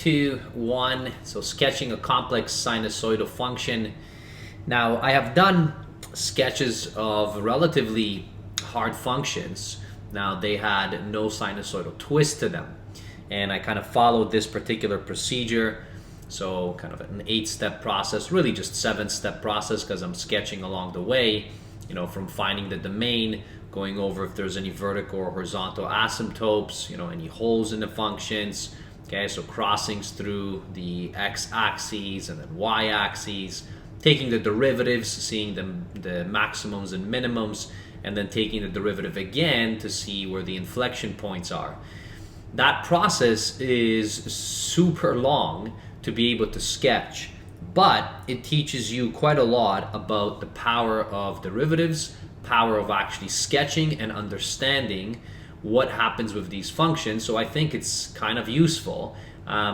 into one, so sketching a complex sinusoidal function. Now, I have done sketches of relatively hard functions. Now, they had no sinusoidal twist to them. And I kind of followed this particular procedure. So kind of an 8-step process, really just 7-step process, because I'm sketching along the way, you know, from finding the domain, going over if there's any vertical or horizontal asymptotes, you know, any holes in the functions. Okay, so crossings through the x-axes and then y-axes, taking the derivatives, seeing the maximums and minimums, and then taking the derivative again to see where the inflection points are. That process is super long to be able to sketch, but it teaches you quite a lot about the power of derivatives, power of actually sketching and understanding what happens with these functions. So I think it's kind of useful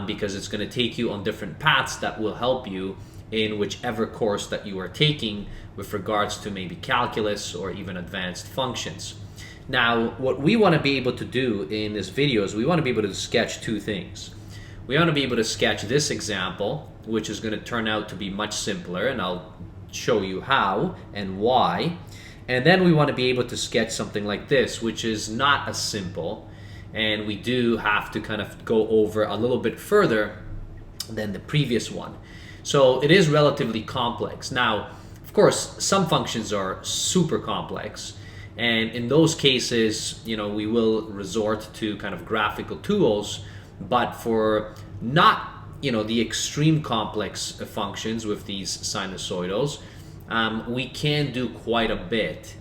because it's going to take you on different paths that will help you in whichever course that you are taking with regards to maybe calculus or even advanced functions. Now, what we want to be able to do in this video is we want to be able to sketch two things. We want to be able to sketch this example, which is going to turn out to be much simpler, and I'll show you how and why. And then we want to be able to sketch something like this, which is not as simple, and we do have to kind of go over a little bit further than the previous one. So it is relatively complex. Now, of course, some functions are super complex, and in those cases, you know, we will resort to kind of graphical tools. But for not, you know, the extreme complex functions with these sinusoidals, we can do quite a bit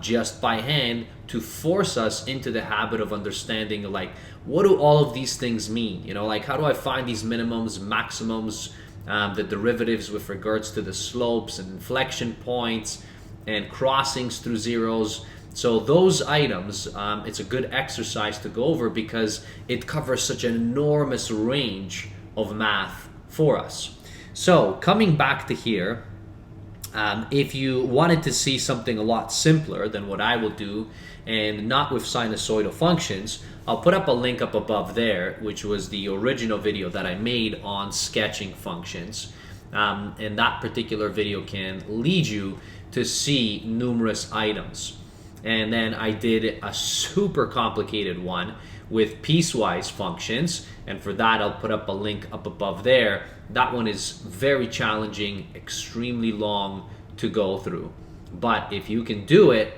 just by hand to force us into the habit of understanding, like, what do all of these things mean? You know, like, how do I find these minimums, maximums, the derivatives with regards to the slopes and inflection points and crossings through zeros. So those items, it's a good exercise to go over because it covers such an enormous range of math for us. So coming back to here, if you wanted to see something a lot simpler than what I will do, and not with sinusoidal functions, I'll put up a link up above there, which was the original video that I made on sketching functions. And that particular video can lead you to see numerous items. And then I did a super complicated one with piecewise functions, and for that I'll put up a link up above there. That one is very challenging, extremely long to go through, but if you can do it,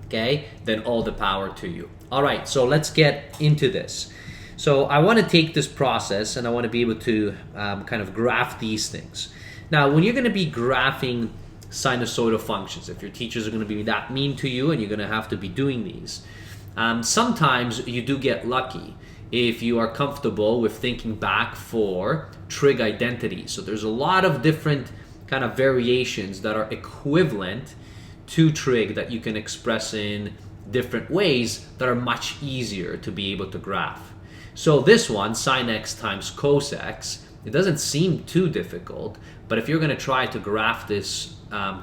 okay, then all the power to you. All right, so let's get into this. So I want to take this process and I want to be able to kind of graph these things. Now, when you're going to be graphing sinusoidal functions, if your teachers are going to be that mean to you and you're going to have to be doing these, sometimes you do get lucky if you are comfortable with thinking back for trig identities. So there's a lot of different kind of variations that are equivalent to trig that you can express in different ways that are much easier to be able to graph. So this one, sin x times cos x, it doesn't seem too difficult, but if you're going to try to graph this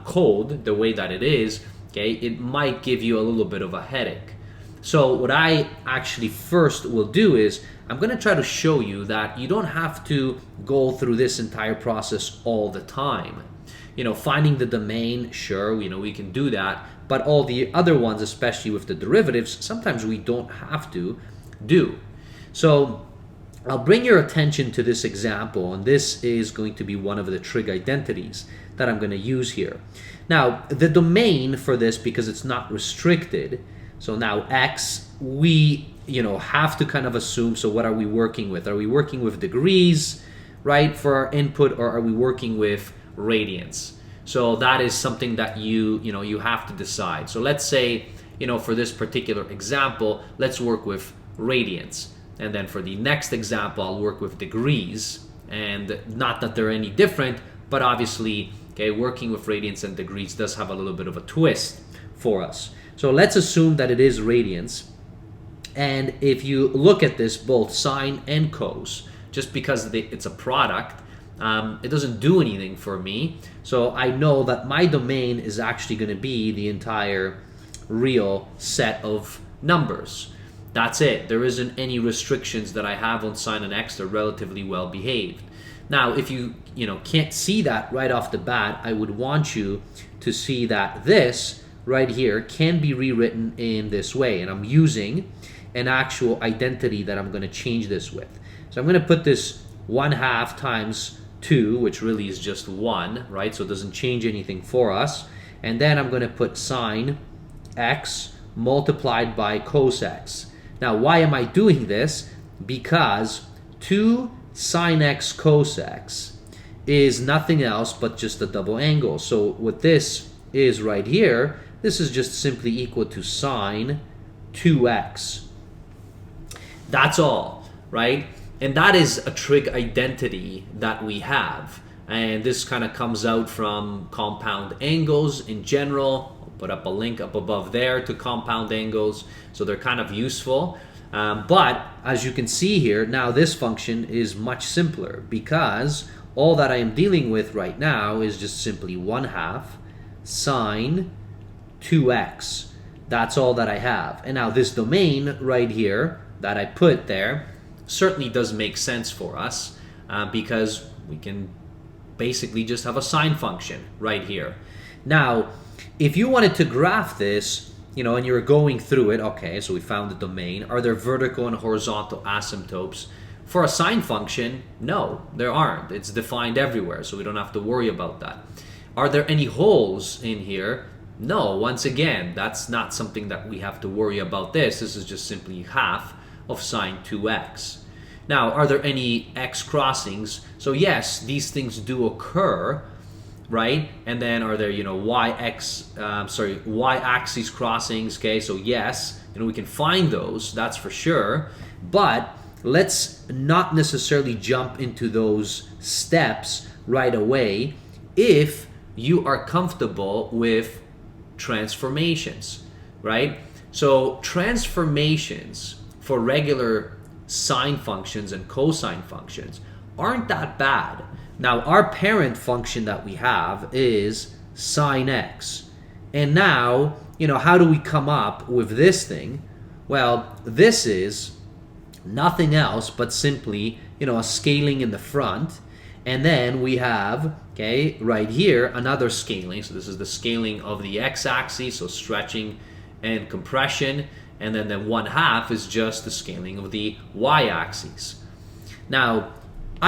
code the way that it is, okay, it might give you a little bit of a headache. So what I actually first will do is I'm going to try to show you that you don't have to go through this entire process all the time. You know, finding the domain, sure, you know, we can do that, but all the other ones, especially with the derivatives, sometimes we don't have to do. So I'll bring your attention to this example, and this is going to be one of the trig identities that I'm going to use here. Now, the domain for this, because it's not restricted, so now x, we, you know, have to kind of assume, so what are we working with? Are we working with degrees, right, for our input, or are we working with radians? So that is something that you have to decide. So let's say, you know, for this particular example, let's work with radians. And then for the next example, I'll work with degrees. And not that they're any different, but obviously, okay, working with radians and degrees does have a little bit of a twist for us. So let's assume that it is radians. And if you look at this, both sine and cos, just because it's a product, it doesn't do anything for me. So I know that my domain is actually going to be the entire real set of numbers. That's it. There isn't any restrictions that I have on sine and x. They're relatively well behaved. Now, if you can't see that right off the bat, I would want you to see that this right here can be rewritten in this way. And I'm using an actual identity that I'm going to change this with. So I'm going to put this 1/2 times 2, which really is just 1, right? So it doesn't change anything for us. And then I'm going to put sine x multiplied by cos x. Now, why am I doing this? Because 2 sine x cos x is nothing else but just a double angle. So what this is right here, this is just simply equal to sine 2x. That's all, right? And that is a trig identity that we have. And this kind of comes out from compound angles in general. I'll put up a link up above there to compound angles. So they're kind of useful. But as you can see here, now this function is much simpler because all that I am dealing with right now is just simply 1/2 sine 2x. That's all that I have. And now this domain right here that I put there certainly does make sense for us because we can basically just have a sine function right here. Now, if you wanted to graph this, and you're going through it, okay, so we found the domain. Are there vertical and horizontal asymptotes? For a sine function, no, there aren't. It's defined everywhere, so we don't have to worry about that. Are there any holes in here? No, once again, that's not something that we have to worry about this. This is just simply 1/2 of sine 2x. Now, are there any x crossings? So yes, these things do occur, right? And then are there, y-axis crossings? Okay, so yes, we can find those, that's for sure. But let's not necessarily jump into those steps right away if you are comfortable with transformations, right? So transformations for regular sine functions and cosine functions aren't that bad. Now, our parent function that we have is sine x. And now, how do we come up with this thing? Well, this is nothing else but simply, a scaling in the front. And then we have, okay, right here, another scaling. So this is the scaling of the x-axis, so stretching and compression. And then the 1/2 is just the scaling of the y-axis. Now,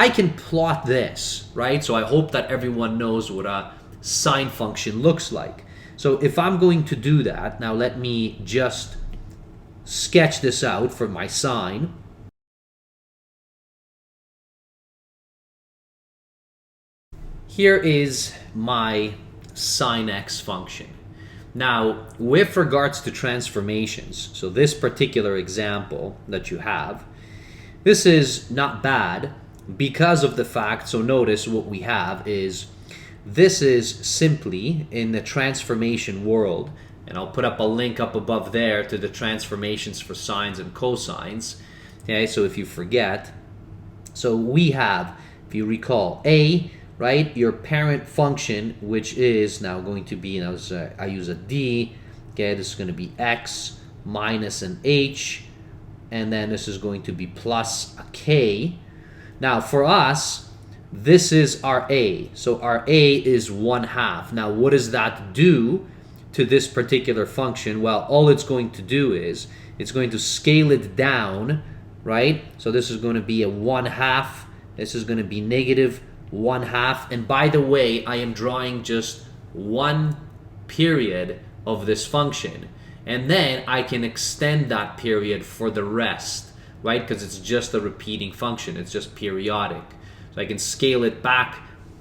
I can plot this, right? So I hope that everyone knows what a sine function looks like. So if I'm going to do that, now let me just sketch this out for my sine. Here is my sine x function. Now, with regards to transformations, so this particular example that you have, this is not bad because of the fact, so notice what we have is, this is simply in the transformation world, and I'll put up a link up above there to the transformations for sines and cosines. Okay, so if you forget, so we have, if you recall, a, right, your parent function, which is now going to be, I use a d, okay, this is going to be x minus an h, and then this is going to be plus a k. Now for us, this is our a, so our a is 1/2. Now what does that do to this particular function? Well, all it's going to do is, it's going to scale it down, right? So this is going to be a 1/2, this is going to be negative 1/2, and by the way, I am drawing just one period of this function, and then I can extend that period for the rest, right? Because it's just a repeating function, it's just periodic. So I can scale it back,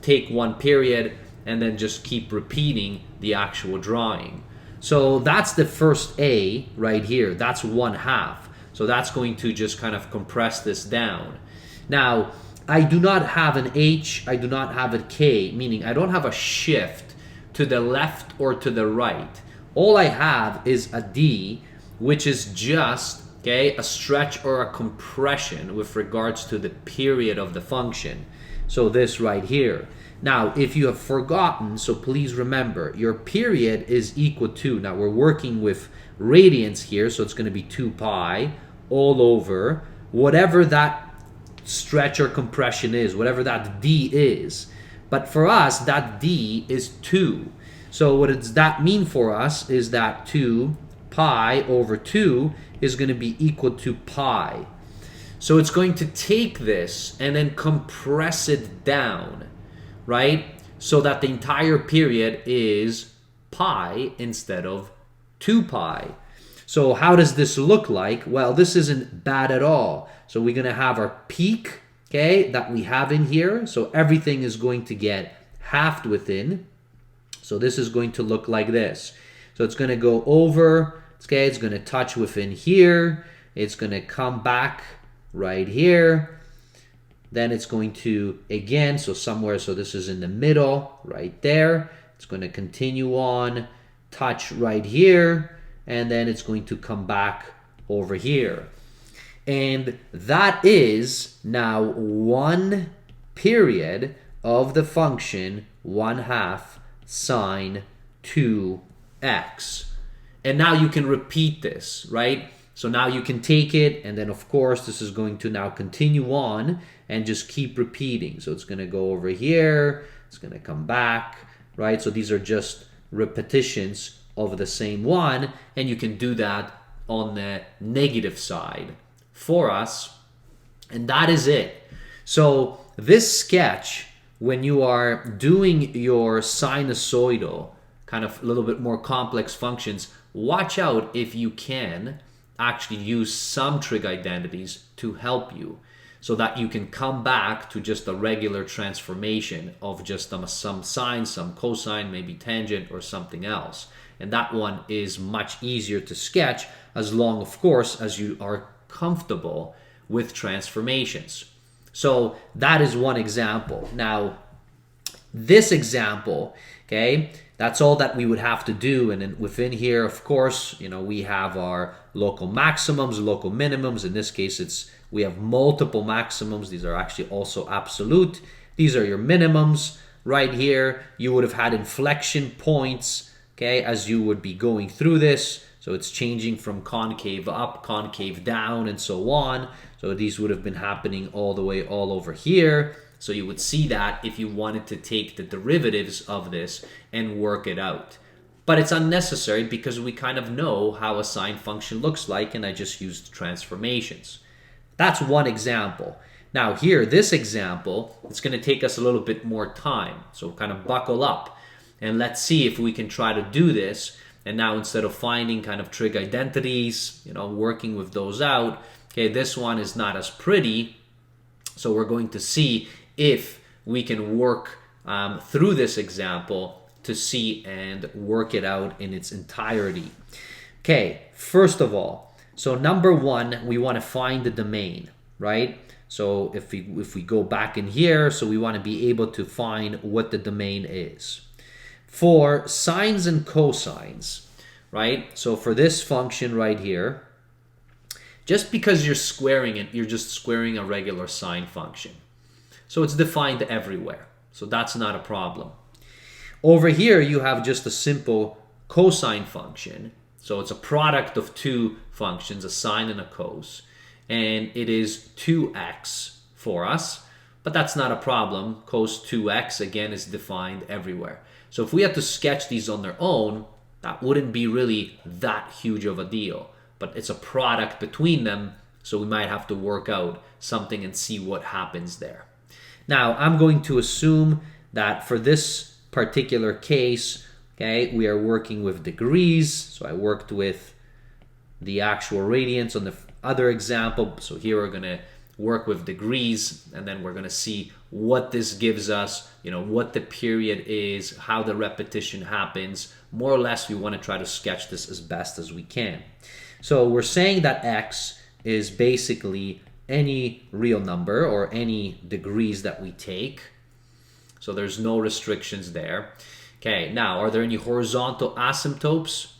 take one period, and then just keep repeating the actual drawing. So that's the first a right here, that's 1/2. So that's going to just kind of compress this down. Now, I do not have an h, I do not have a k, meaning I don't have a shift to the left or to the right. All I have is a d, which is just, okay, a stretch or a compression with regards to the period of the function. So this right here. Now, if you have forgotten, so please remember, your period is equal to, now we're working with radians here, so it's going to be 2 pi all over whatever that stretch or compression is, whatever that D is. But for us, that D is 2. So what does that mean for us is that 2 pi over 2 is going to be equal to pi. So it's going to take this and then compress it down, right? So that the entire period is pi instead of 2 pi. So how does this look like? Well, this isn't bad at all. So we're going to have our peak, okay, that we have in here. So everything is going to get halved within. So this is going to look like this. So it's going to go over, okay, it's going to touch within here. It's going to come back right here. Then it's going to, again, so somewhere, so this is in the middle, right there. It's going to continue on, touch right here, and then it's going to come back over here. And that is now one period of the function 1/2 sine 2x. And now you can repeat this, right? So now you can take it, and then of course this is going to now continue on and just keep repeating. So it's going to go over here, it's going to come back, right? So these are just repetitions of the same one, and you can do that on the negative side for us, and that is it. So this sketch, when you are doing your sinusoidal, kind of a little bit more complex functions, watch out if you can actually use some trig identities to help you, so that you can come back to just a regular transformation of just some sine, some cosine, maybe tangent or something else. And that one is much easier to sketch, as long, of course, as you are comfortable with transformations. So that is one example. Now, this example, okay, that's all that we would have to do. And then within here, of course, you know, we have our local maximums, local minimums. In this case, we have multiple maximums. These are actually also absolute. These are your minimums right here. You would have had inflection points, okay, as you would be going through this. So it's changing from concave up, concave down, and so on. So these would have been happening all the way all over here. So you would see that if you wanted to take the derivatives of this and work it out. But it's unnecessary because we kind of know how a sine function looks like, and I just used transformations. That's one example. Now here, this example, it's going to take us a little bit more time. So kind of buckle up and let's see if we can try to do this. And now instead of finding kind of trig identities, you know, working with those out, okay, this one is not as pretty. So we're going to see if we can work through this example to see and work it out in its entirety. Okay, first of all, so number one, we want to find the domain, right? So if we go back in here, so we want to be able to find what the domain is. For sines and cosines, right? So for this function right here, just because you're squaring it, you're just squaring a regular sine function. So it's defined everywhere. So that's not a problem. Over here, you have just a simple cosine function. So it's a product of two functions, a sine and a cos. And it is 2x for us. But that's not a problem. Cos 2x, again, is defined everywhere. So if we had to sketch these on their own, that wouldn't be really that huge of a deal. But it's a product between them, so we might have to work out something and see what happens there. Now, I'm going to assume that for this particular case, okay, we are working with degrees. So I worked with the actual radians on the other example. So here we're going to work with degrees, and then we're going to see what this gives us, you know, what the period is, how the repetition happens. More or less, we want to try to sketch this as best as we can. So we're saying that x is basically any real number or any degrees that we take. So there's no restrictions there. Okay, now, are there any horizontal asymptotes?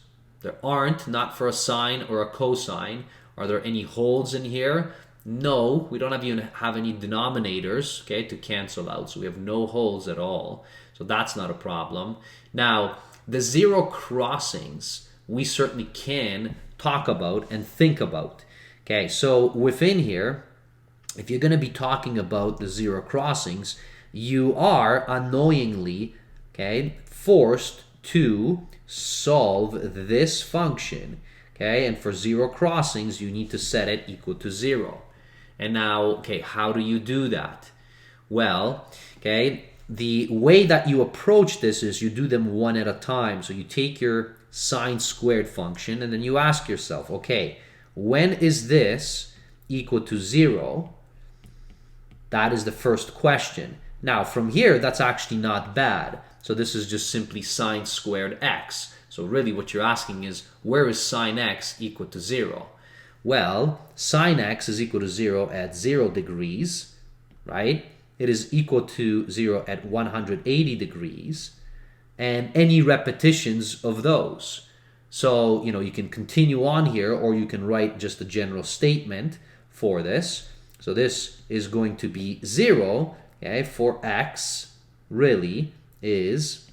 There aren't, not for a sine or a cosine. Are there any holds in here? No, we don't even have any denominators, okay, to cancel out. So we have no holds at all. So that's not a problem. Now, the zero crossings, we certainly can talk about and think about. Okay, so within here, if you're going to be talking about the zero crossings, you are unknowingly, okay, forced to solve this function, okay, and for zero crossings, you need to set it equal to 0. And now, okay, how do you do that? Well, okay, the way that you approach this is you do them one at a time. So you take your sine squared function and then you ask yourself, okay, when is this equal to 0? That is the first question. Now, from here, that's actually not bad. So this is just simply sine squared x. So really what you're asking is, where is sine x equal to 0? Well, sine x is equal to 0 at 0 degrees, right? It is equal to 0 at 180 degrees, and any repetitions of those. So, you know, you can continue on here, or you can write just a general statement for this. So this is going to be 0, okay, for x really is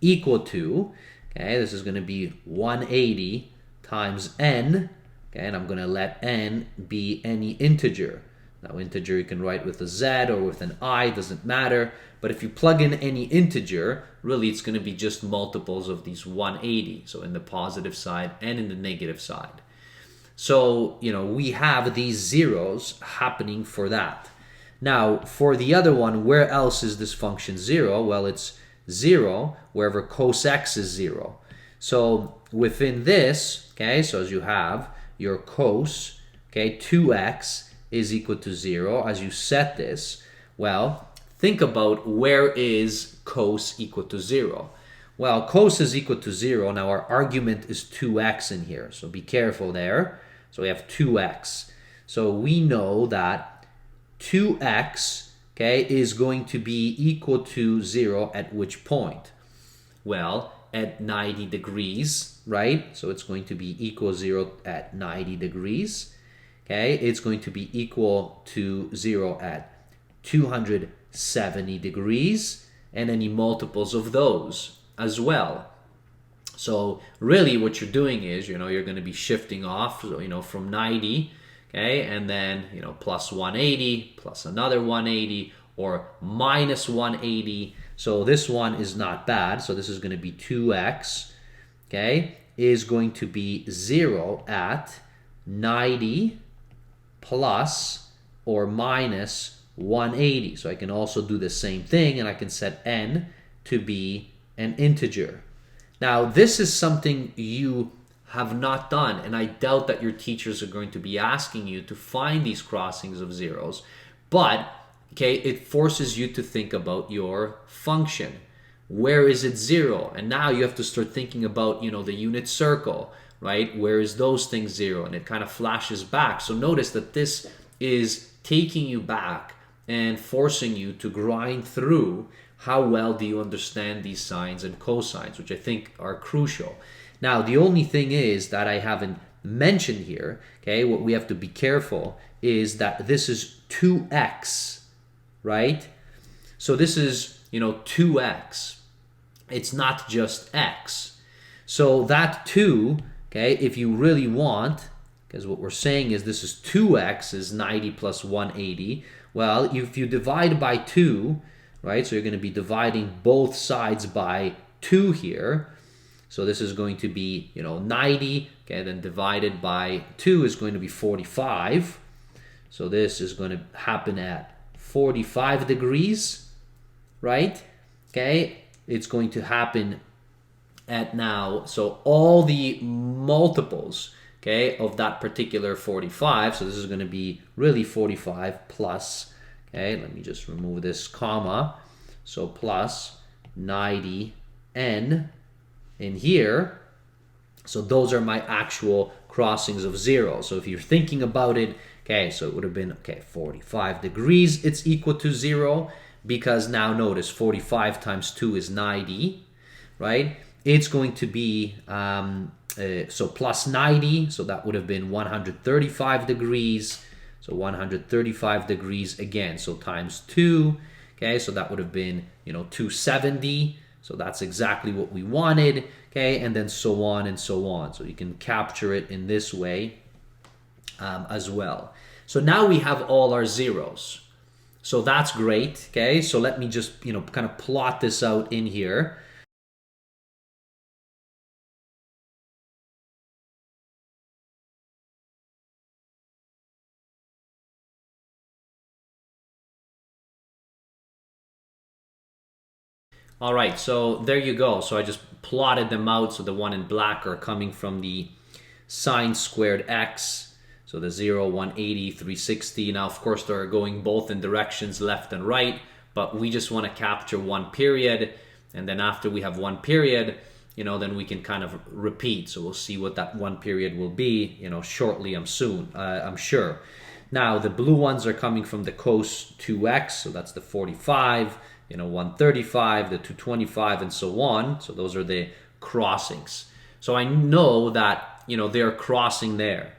equal to, okay, this is going to be 180 times n, okay, and I'm going to let n be any integer. Now, integer you can write with a z or with an I, doesn't matter. But if you plug in any integer, really it's going to be just multiples of these 180. So in the positive side and in the negative side. So, you know, we have these zeros happening for that. Now, for the other one, where else is this function 0? Well, it's 0 wherever cos x is 0. So within this, okay, so as you have your cos, okay, 2x is equal to 0. As you set this, well, think about where is cos equal to 0. Well, cos is equal to 0. Now our argument is 2x in here, so be careful there. So we have 2x. So we know that 2x, okay, is going to be equal to 0 at which point? Well, at 90 degrees, right? So it's going to be equal 0 at 90 degrees. Okay, it's going to be equal to 0 at 270 degrees, and any multiples of those as well. So really what you're doing is, you know, you're going to be shifting off, so, you know, from 90, okay, and then, you know, plus 180, plus another 180, or minus 180. So this one is not bad. So this is going to be 2x, okay, is going to be 0 at 90 plus or minus 180. So I can also do the same thing, and I can set n to be an integer. Now, this is something you have not done, and I doubt that your teachers are going to be asking you to find these crossings of zeros, but okay, it forces you to think about your function. Where is it 0? And now you have to start thinking about, you know, the unit circle, right? Where is those things 0? And it kind of flashes back. So notice that this is taking you back and forcing you to grind through how well do you understand these sines and cosines, which I think are crucial. Now, the only thing is that I haven't mentioned here, okay, what we have to be careful is that this is 2x, right? So this is, you know, 2x. It's not just x. So that 2, okay, if you really want, because what we're saying is this is 2x is 90 plus 180. Well, if you divide by 2, right, so you're going to be dividing both sides by 2 here. So this is going to be, you know, 90, okay, then divided by 2 is going to be 45. So this is going to happen at 45 degrees, right? Okay, it's going to happen at now, so all the multiples, okay, of that particular 45, so this is going to be really 45 plus, okay, let me just remove this comma, so plus 90n in here. So those are my actual crossings of 0. So if you're thinking about it, okay, so it would have been, okay, 45 degrees, it's equal to 0, because now notice 45 times 2 is 90, right? It's going to be, so plus 90, so that would have been 135 degrees. So 135 degrees again, so times 2, okay, so that would have been, you know, 270. So that's exactly what we wanted, okay, and then so on and so on. So you can capture it in this way, as well. So now we have all our zeros. So that's great, okay? So let me just, kind of plot this out in here. All right, so there you go. So I just plotted them out. So the one in black are coming from the sine squared x. So the 0, 180, 360. Now, of course, they're going both in directions, left and right, but we just want to capture one period. And then after we have one period, then we can kind of repeat. So we'll see what that one period will be, shortly, I'm sure. Now, the blue ones are coming from the cos 2x, so that's the 45, 135, the 225, and so on. So those are the crossings. So I know that, they're crossing there.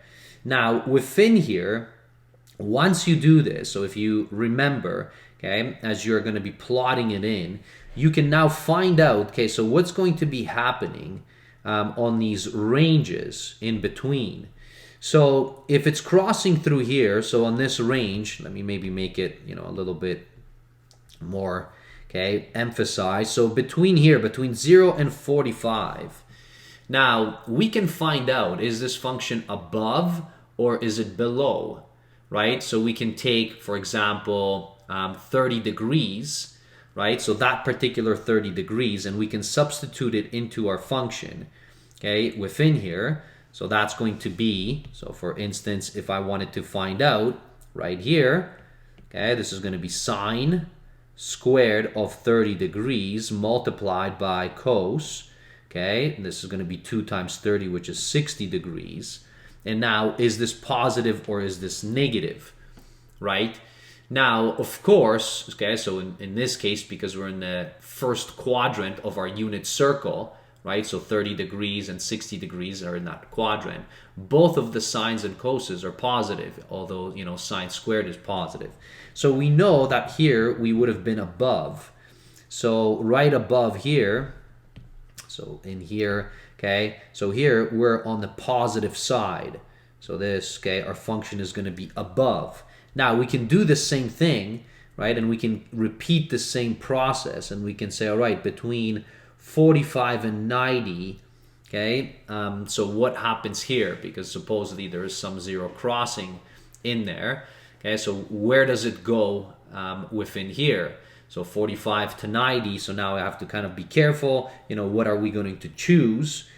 Now, within here, once you do this, so if you remember, okay, as you're going to be plotting it in, you can now find out, okay, so what's going to be happening on these ranges in between. So if it's crossing through here, so on this range, let me maybe make it, a little bit more, okay, emphasize. So between here, between 0 and 45, now we can find out, is this function above or is it below, right? So we can take, for example, 30 degrees, right? So that particular 30 degrees, and we can substitute it into our function, okay, within here. So that's going to be, so for instance, if I wanted to find out right here, okay, this is going to be sine squared of 30 degrees multiplied by cos, okay, and this is going to be 2 times 30, which is 60 degrees. And now, is this positive or is this negative, right? Now, of course, okay, so in this case, because we're in the first quadrant of our unit circle, right, so 30 degrees and 60 degrees are in that quadrant, both of the sines and coses are positive, although, sine squared is positive. So we know that here we would have been above. So right above here, so in here, okay, so here we're on the positive side. So this, okay, our function is going to be above. Now we can do the same thing, right, and we can repeat the same process, and we can say, all right, between 45 and 90, okay, so what happens here? Because supposedly there is some zero crossing in there, okay, so where does it go within here? So 45 to 90, so now I have to kind of be careful, what are we going to choose?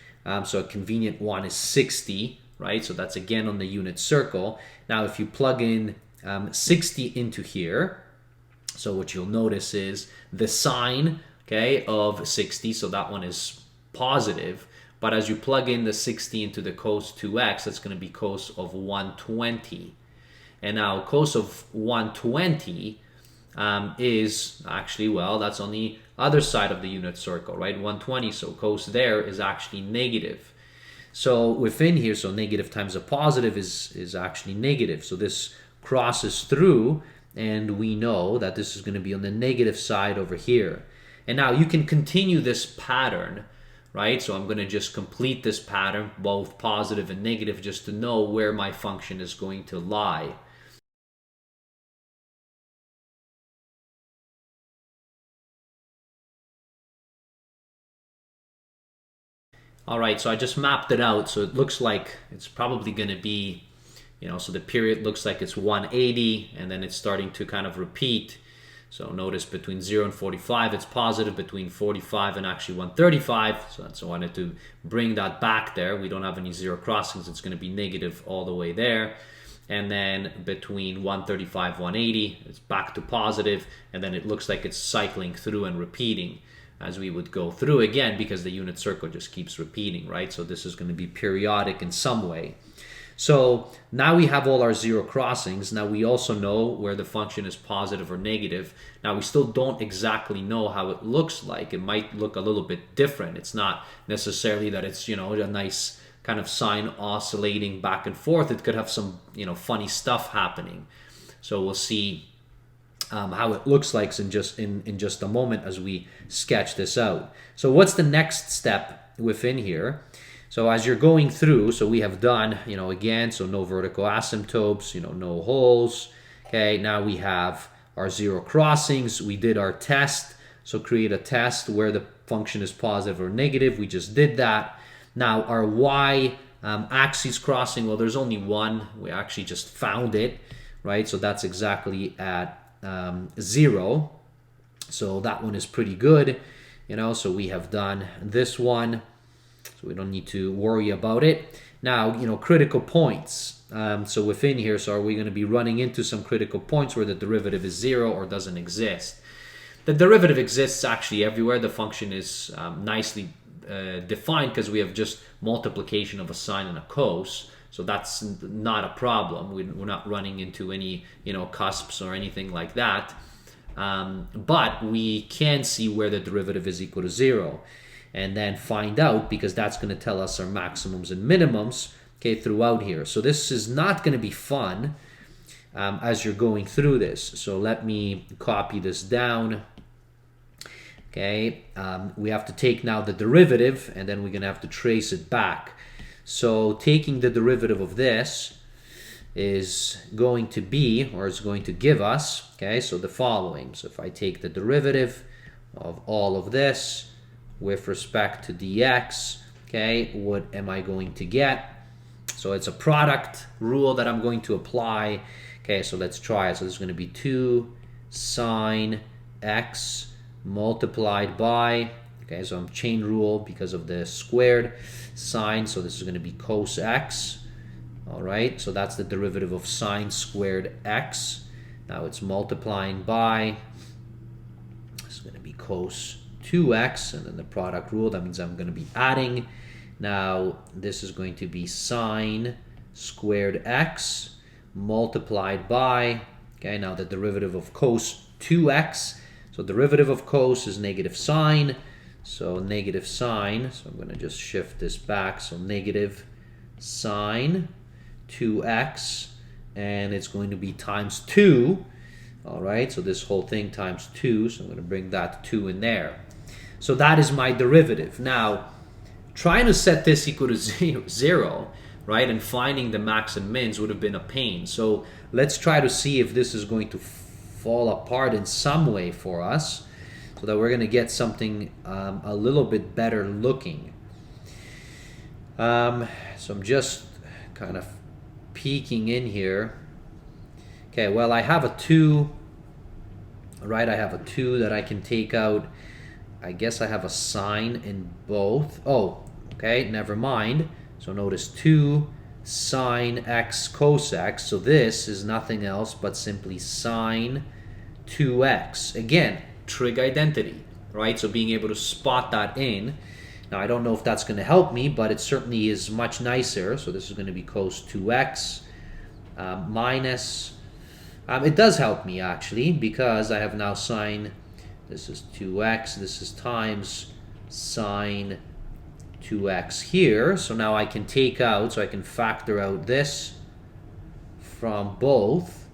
So a convenient one is 60, right? So that's again on the unit circle. Now if you plug in 60 into here, so what you'll notice is the sine, okay, of 60, so that one is positive, but as you plug in the 60 into the cos 2x, that's going to be cos of 120. And now cos of 120 is actually, well, that's on the other side of the unit circle, right? 120, so cos there is actually negative. So within here, so negative times a positive is actually negative. So this crosses through, and we know that this is going to be on the negative side over here. And now you can continue this pattern, right? So I'm going to just complete this pattern, both positive and negative, just to know where my function is going to lie. All right, so I just mapped it out. So it looks like it's probably going to be, so the period looks like it's 180, and then it's starting to kind of repeat. So notice between 0 and 45, it's positive. Between 45 and actually 135, so I wanted to bring that back there. We don't have any zero crossings. It's going to be negative all the way there. And then between 135, 180, it's back to positive. And then it looks like it's cycling through and repeating as we would go through again, because the unit circle just keeps repeating, right? So this is going to be periodic in some way. So now we have all our zero crossings. Now we also know where the function is positive or negative. Now we still don't exactly know how it looks like. It might look a little bit different. It's not necessarily that it's, a nice kind of sine oscillating back and forth. It could have some, funny stuff happening. So we'll see how it looks like in just a moment as we sketch this out. So what's the next step within here? So as you're going through, so we have done, again, so no vertical asymptotes, no holes. Okay, now we have our zero crossings. We did our test. So create a test where the function is positive or negative. We just did that. Now our y axis crossing, well, there's only one. We actually just found it, right? So that's exactly at 0. So that one is pretty good, so we have done this one. So we don't need to worry about it. Now, critical points. So within here, so are we going to be running into some critical points where the derivative is 0 or doesn't exist? The derivative exists actually everywhere. The function is nicely defined because we have just multiplication of a sine and a cos. So that's not a problem. We're not running into any, cusps or anything like that. But we can see where the derivative is equal to 0. And then find out, because that's going to tell us our maximums and minimums, okay, throughout here. So this is not going to be fun as you're going through this. So let me copy this down. Okay, we have to take now the derivative, and then we're going to have to trace it back. So taking the derivative of this is going to be, or is going to give us, okay, so the following. So if I take the derivative of all of this with respect to dx, okay, what am I going to get? So it's a product rule that I'm going to apply. Okay, so let's try it. So this is going to be 2 sine x multiplied by, okay, so I'm chain rule because of the squared sine, so this is going to be cos x. All right, so that's the derivative of sine squared x. Now it's multiplying by, this is going to be cos 2x, and then the product rule, that means I'm going to be adding. Now this is going to be sine squared x multiplied by, okay, now the derivative of cos 2x. So derivative of cos is negative sine. So negative sine, so I'm going to just shift this back. So negative sine 2x, and it's going to be times 2. All right, so this whole thing times 2. So I'm going to bring that 2 in there. So that is my derivative. Now, trying to set this equal to 0, right, and finding the max and mins would have been a pain. So let's try to see if this is going to fall apart in some way for us, so that we're going to get something a little bit better looking. So I'm just kind of peeking in here. Okay, well, I have a 2, right? I have a 2 that I can take out. I guess I have a sine in both. Oh, okay, never mind. So notice 2 sine x cos x. So this is nothing else but simply sine 2x. Again, trig identity, right? So being able to spot that in. Now, I don't know if that's going to help me, but it certainly is much nicer. So this is going to be cos 2x minus. It does help me, actually, because I have now sine. This is 2x. This is times sine 2x here. So now I can take out, so I can factor out this from both.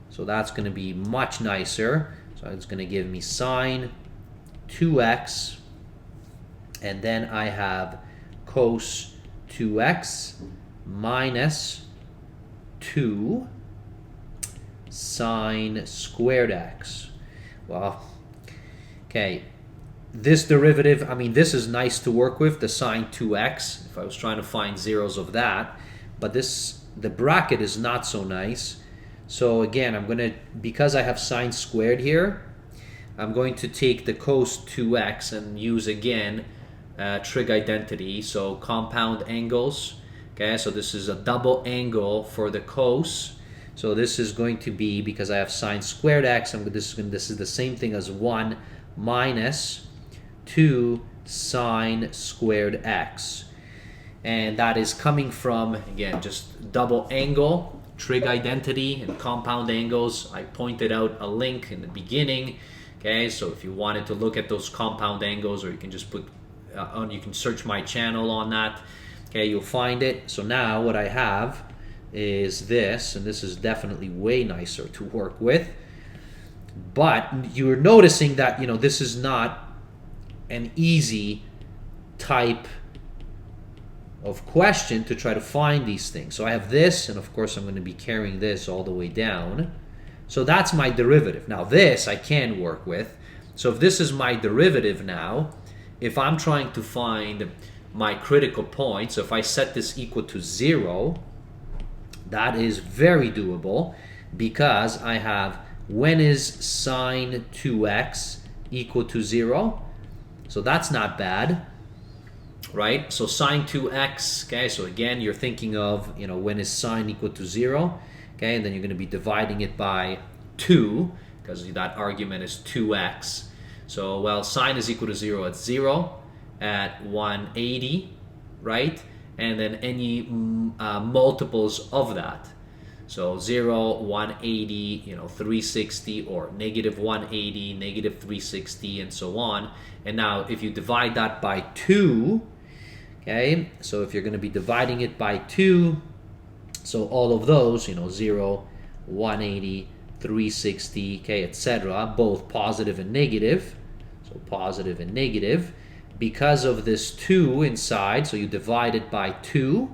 So that's going to be much nicer. So it's going to give me sine 2x. And then I have cos 2x minus 2 sine squared x. Well, okay, this derivative, I mean, this is nice to work with, the sine 2x, if I was trying to find zeros of that. But this, the bracket is not so nice. So again, I'm going to, because I have sine squared here, I'm going to take the cos 2x and use, again, trig identity. So compound angles. Okay, so this is a double angle for the cos. So this is going to be, because I have sine squared x, this is the same thing as 1 minus 2 sine squared x. And that is coming from, again, just double angle, trig identity, and compound angles. I pointed out a link in the beginning. Okay, so if you wanted to look at those compound angles, or you can just put, you can search my channel on that. Okay, you'll find it. So now what I have is this, and this is definitely way nicer to work with. But you're noticing that, you know, this is not an easy type of question to try to find these things. So I have this, and of course I'm going to be carrying this all the way down. So that's my derivative. Now this I can work with. So if this is my derivative now, if I'm trying to find my critical point, so if I set this equal to 0, that is very doable, because I have when is sine 2x equal to 0. So that's not bad, right? So sine 2x, okay, so again, you're thinking of, when is sine equal to 0, okay, and then you're going to be dividing it by 2, because that argument is 2x. So, well, sine is equal to 0 at 0, at 180, right? And then any multiples of that. So 0, 180, 360, or negative 180, negative 360, and so on. And now if you divide that by 2, okay, so if you're going to be dividing it by 2, so all of those, 0, 180, 360, okay, etc., both positive and negative, so positive and negative, because of this 2 inside, so you divide it by 2,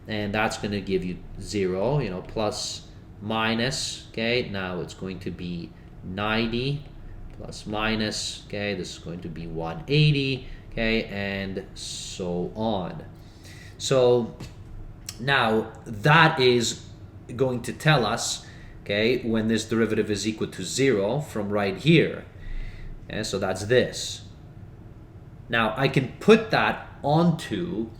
and that's going to give you 0, plus, minus, okay, now it's going to be 90, plus, minus, okay, this is going to be 180, okay, and so on. So now that is going to tell us, okay, when this derivative is equal to 0 from right here. Okay, so that's this. Now I can put that onto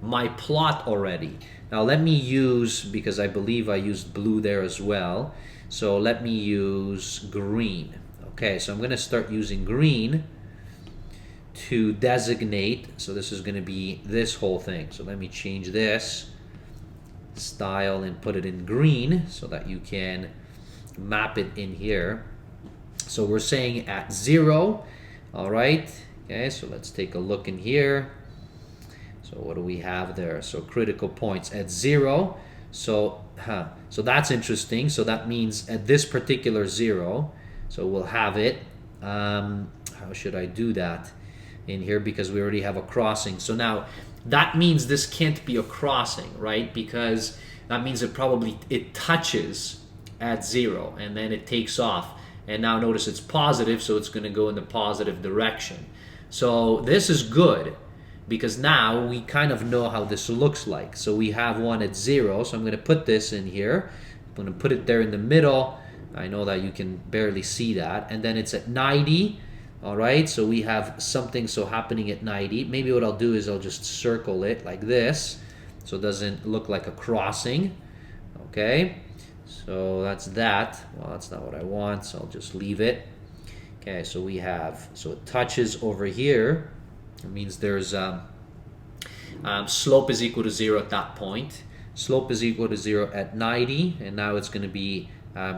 my plot already. Now let me use, because I believe I used blue there as well, so let me use green. Okay, so I'm going to start using green to designate, so this is going to be this whole thing. So let me change this style and put it in green so that you can map it in here. So we're saying at 0, all right, okay, so let's take a look in here. So what do we have there? So critical points at 0. So that's interesting. So that means at this particular 0, so we'll have it. How should I do that in here? Because we already have a crossing. So now that means this can't be a crossing, right? Because that means it touches at 0 and then it takes off. And now notice it's positive, so it's going to go in the positive direction. So this is good, because now we kind of know how this looks like. So we have one at 0, so I'm going to put this in here. I'm going to put it there in the middle. I know that you can barely see that. And then it's at 90. All right, so we have something happening at 90. Maybe what I'll do is I'll just circle it like this, so it doesn't look like a crossing. Okay, so that's that. Well, that's not what I want, so I'll just leave it. Okay, so we have, so it touches over here. It means there's slope is equal to 0 at that point. Slope is equal to 0 at 90, and now it's going to be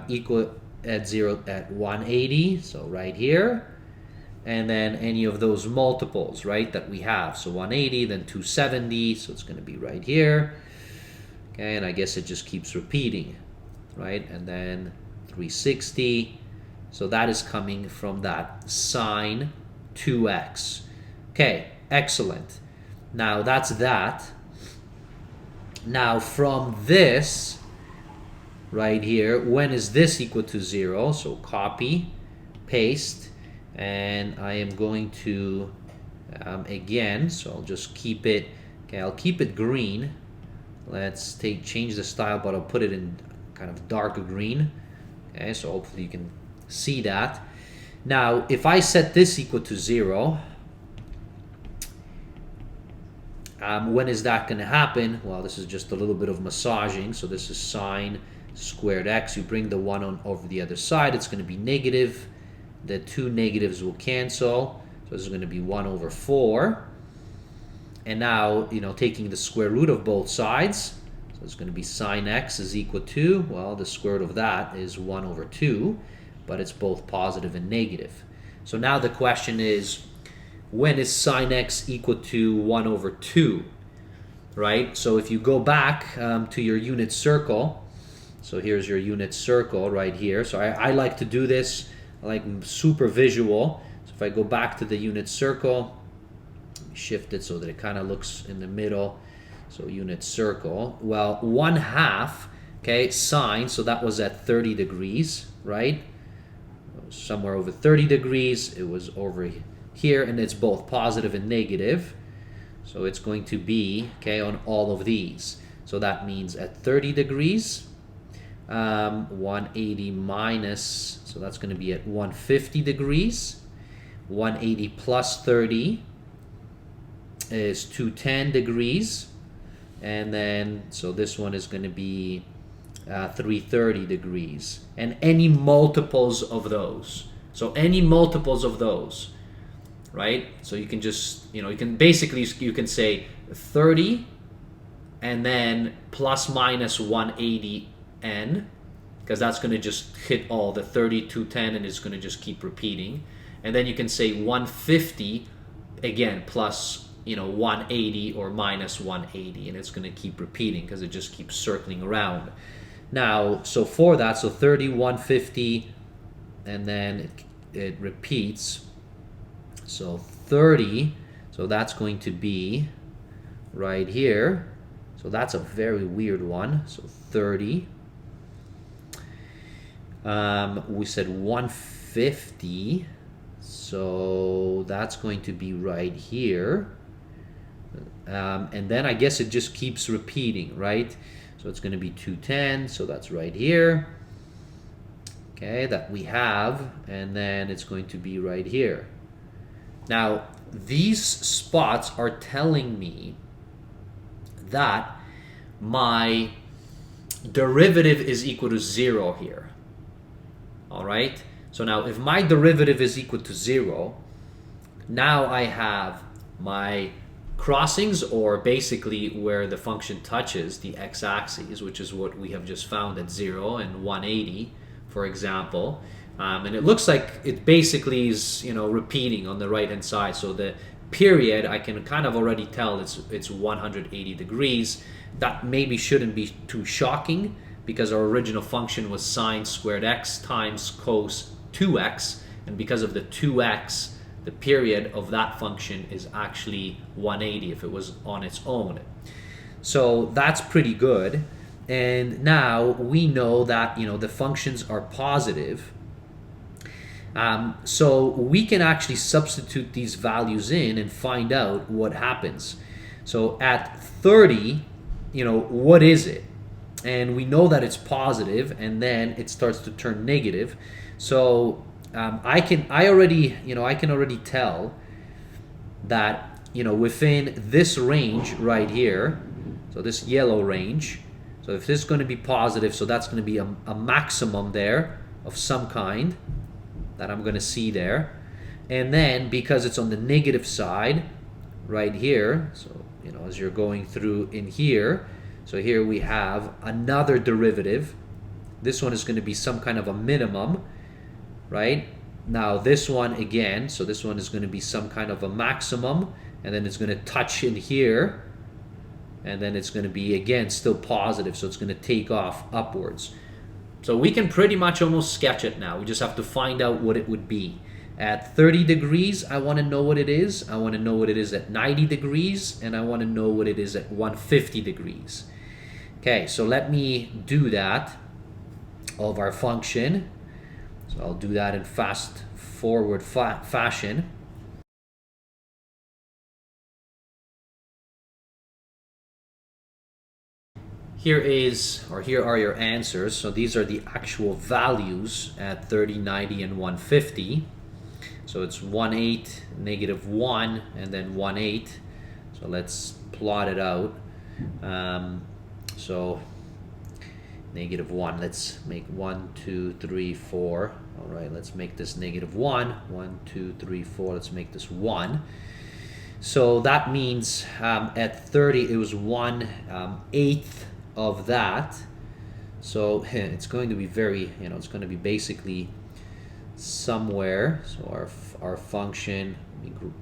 equal at 0 at 180, so right here. And then any of those multiples, right, that we have. So 180, then 270, so it's going to be right here. Okay, and I guess it just keeps repeating, right? And then 360. So that is coming from that sine 2x. Okay, excellent. Now that's that. Now from this right here, when is this equal to 0? So copy, paste, and I am going to, again, so I'll just keep it, okay, I'll keep it green. Let's change the style, but I'll put it in kind of dark green. Okay, so hopefully you can see that. Now, if I set this equal to 0, when is that going to happen? Well, this is just a little bit of massaging. So this is sine squared x. You bring the 1 on over the other side. It's going to be negative. The two negatives will cancel. So this is going to be 1 over 4. And now, taking the square root of both sides. So it's going to be sine x is equal to, well, the square root of that is 1 over 2. But it's both positive and negative. So now the question is, when is sine x equal to 1 over 2, right? So if you go back to your unit circle, so here's your unit circle right here. So I like to do this, I like super visual. So if I go back to the unit circle, shift it so that it kind of looks in the middle. So unit circle. Well, 1/2, okay, sine, so that was at 30 degrees, right? Somewhere over 30 degrees. It was over here, and it's both positive and negative. So it's going to be, okay, on all of these. So that means at 30 degrees, 180 minus, so that's going to be at 150 degrees. 180 plus 30 is 210 degrees. And then, so this one is going to be 330 degrees. And any multiples of those. So any multiples of those, right? So you can just, you can basically, you can say 30 and then plus minus 180n, because that's going to just hit all the 30, 210, and it's going to just keep repeating. And then you can say 150 again plus 180 or minus 180, and it's going to keep repeating because it just keeps circling around. Now, so for that, so 30, 150, and then it repeats. So 30, so that's going to be right here. So that's a very weird one. So 30. We said 150. So that's going to be right here. And then I guess it just keeps repeating, right? So it's going to be 210. So that's right here. Okay, that we have. And then it's going to be right here. Now, these spots are telling me that my derivative is equal to 0 here. All right? So now if my derivative is equal to 0, now I have my crossings, or basically where the function touches the x-axis, which is what we have just found at 0 and 180, for example. And it looks like it basically is, repeating on the right-hand side. So the period, I can kind of already tell it's 180 degrees. That maybe shouldn't be too shocking, because our original function was sine squared x times cos 2x, and because of the 2x, the period of that function is actually 180 if it was on its own. So that's pretty good. And now we know that the functions are positive. So we can actually substitute these values in and find out what happens. So at 30, what is it? And we know that it's positive, and then it starts to turn negative. So I can already tell that within this range right here, so this yellow range. So if this is going to be positive, so that's going to be a maximum there of some kind that I'm going to see there. And then because it's on the negative side right here, so as you're going through in here, so here we have another derivative. This one is going to be some kind of a minimum, right? Now this one again, so this one is going to be some kind of a maximum, and then it's going to touch in here, and then it's going to be again still positive, so it's going to take off upwards. So we can pretty much almost sketch it now. We just have to find out what it would be. At 30 degrees, I want to know what it is. I want to know what it is at 90 degrees, and I want to know what it is at 150 degrees. Okay, so let me do that of our function. So I'll do that in fast forward fashion. Here are your answers. So these are the actual values at 30, 90, and 150. So it's 1/8, -1, and then 1/8. So let's plot it out. So -1, let's make 1, 2, 3, 4. All right, let's make this -1. 1, 2, 3, 4. Let's make this 1. So that means at 30, it was 1/8 of that. So it's going to be very, it's going to be basically somewhere. So our function, let me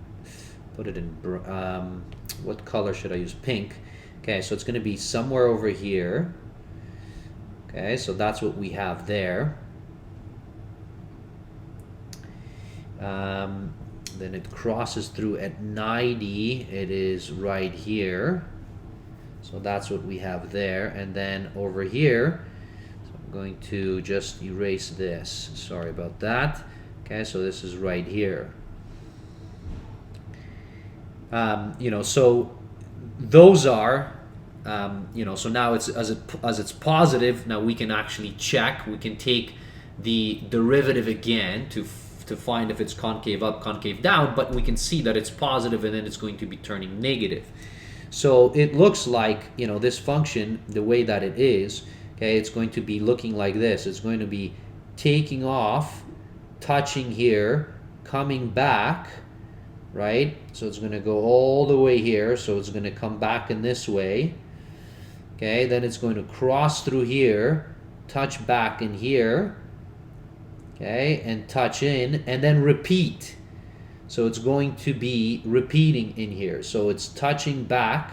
put it in, what color should I use? Pink. Okay, so it's going to be somewhere over here. Okay, so that's what we have there. Then it crosses through at 90. It is right here. So that's what we have there. And then over here, so I'm going to just erase this. Sorry about that. Okay, so this is right here. You know, so those are, you know, so now it's as it's positive. Now we can actually check. We can take the derivative again to find if it's concave up, concave down. But we can see that it's positive, and then it's going to be turning negative. So it looks like, you know, this function, the way that it is, okay, it's going to be looking like this. It's going to be taking off, touching here, coming back, right? So it's going to go all the way here. So it's going to come back in this way. Okay, then it's going to cross through here, touch back in here, okay, and touch in, and then repeat. So it's going to be repeating in here. So it's touching back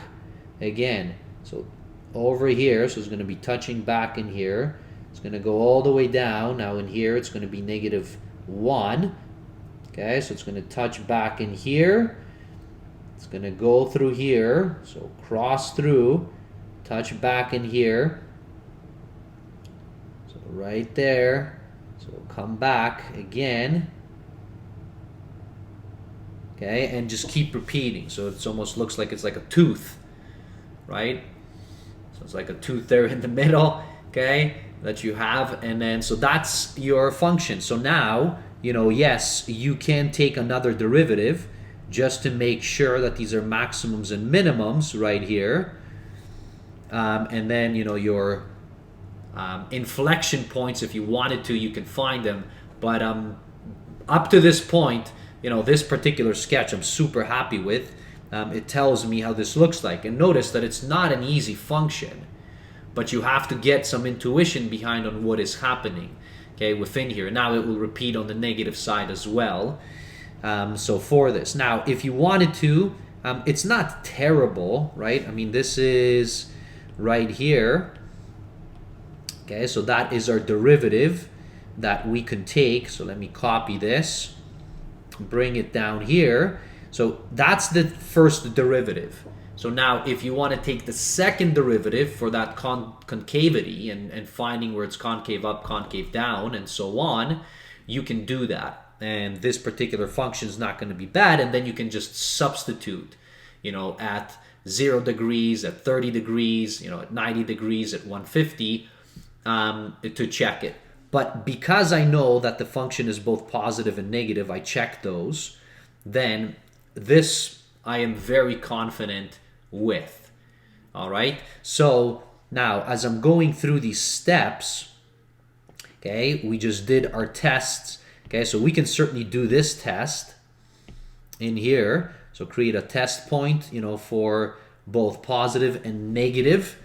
again. So over here, so it's going to be touching back in here. It's going to go all the way down. Now in here, it's going to be -1. Okay, so it's going to touch back in here. It's going to go through here. So cross through, touch back in here. So right there. So come back again. Okay, and just keep repeating. So it almost looks like it's like a tooth, right? So it's like a tooth there in the middle, okay, that you have. And then, so that's your function. So now, you know, yes, you can take another derivative just to make sure that these are maximums and minimums right here. And then, you know, your inflection points, if you wanted to, you can find them. But up to this point, you know, this particular sketch I'm super happy with. It tells me how this looks like. And notice that it's not an easy function, but you have to get some intuition behind on what is happening, okay, within here. Now it will repeat on the negative side as well. So for this. Now, if you wanted to, it's not terrible, right? I mean, this is right here. Okay, so that is our derivative that we can take. So let me copy this. Bring it down here. So that's the first derivative. So now if you want to take the second derivative for that concavity and finding where it's concave up, concave down, and so on, you can do that. And this particular function is not going to be bad. And then you can just substitute, you know, at 0 degrees, at 30 degrees, you know, at 90 degrees, at 150, to check it. But because I know that the function is both positive and negative, I check those, then this I am very confident with. All right? So now, as I'm going through these steps, okay, we just did our tests. Okay, so we can certainly do this test in here. So create a test point, you know, for both positive and negative.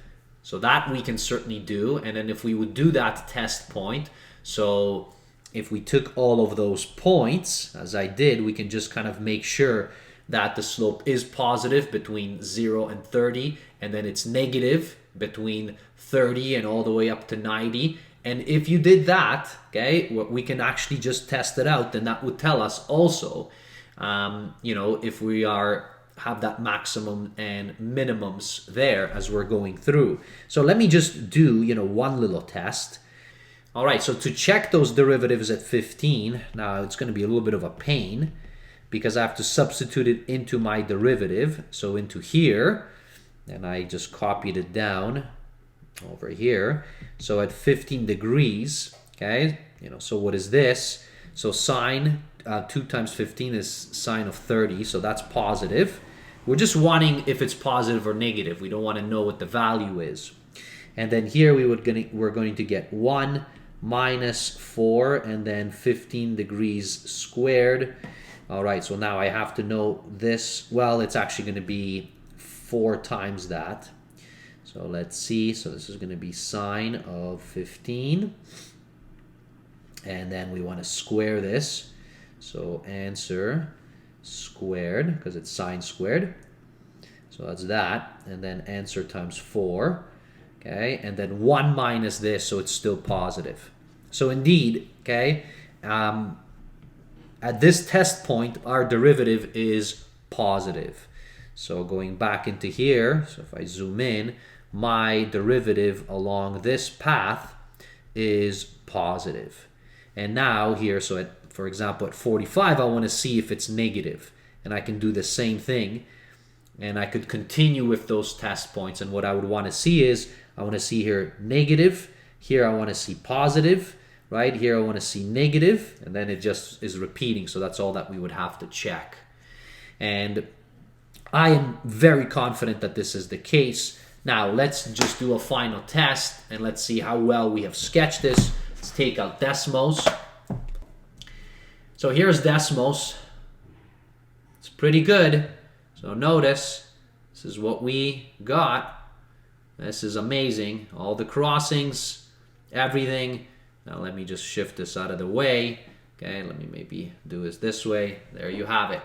So that we can certainly do. And then if we would do that test point, so if we took all of those points, as I did, we can just kind of make sure that the slope is positive between 0 and 30, and then it's negative between 30 and all the way up to 90. And if you did that, okay, we can actually just test it out, then that would tell us also, you know, if we have that maximum and minimums there as we're going through. So let me just do, you know, one little test. All right, so to check those derivatives at 15, now it's going to be a little bit of a pain because I have to substitute it into my derivative. So into here, and I just copied it down over here. So at 15 degrees, okay, you know, so what is this? So sine 2 times 15 is sine of 30, so that's positive. We're just wanting if it's positive or negative. We don't want to know what the value is. And then here we're going to get 1 minus 4 and then 15 degrees squared. All right, so now I have to know this. Well, it's actually going to be 4 times that. So let's see. So this is going to be sine of 15. And then we want to square this. So answer squared, because it's sine squared. So that's that. And then answer times 4. Okay, and then 1 minus this, so it's still positive. So indeed, okay, at this test point, our derivative is positive. So going back into here, so if I zoom in, my derivative along this path is positive. And now here, so at, for example, at 45, I want to see if it's negative. And I can do the same thing. And I could continue with those test points. And what I would want to see is, I want to see here negative. Here I want to see positive. Right? Here I want to see negative. And then it just is repeating. So that's all that we would have to check. And I am very confident that this is the case. Now, let's just do a final test. And let's see how well we have sketched this. Let's take out Desmos. So here's Desmos. It's pretty good. So notice, this is what we got. This is amazing. All the crossings, everything. Now let me just shift this out of the way. Okay, let me maybe do this way. There you have it.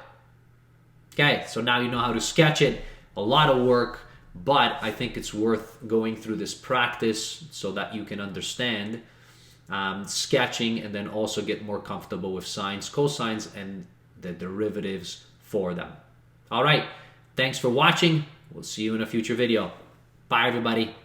Okay, so now you know how to sketch it. A lot of work, but I think it's worth going through this practice so that you can understand sketching and then also get more comfortable with sines, cosines, and the derivatives for them. All right, thanks for watching. We'll see you in a future video. Bye, everybody.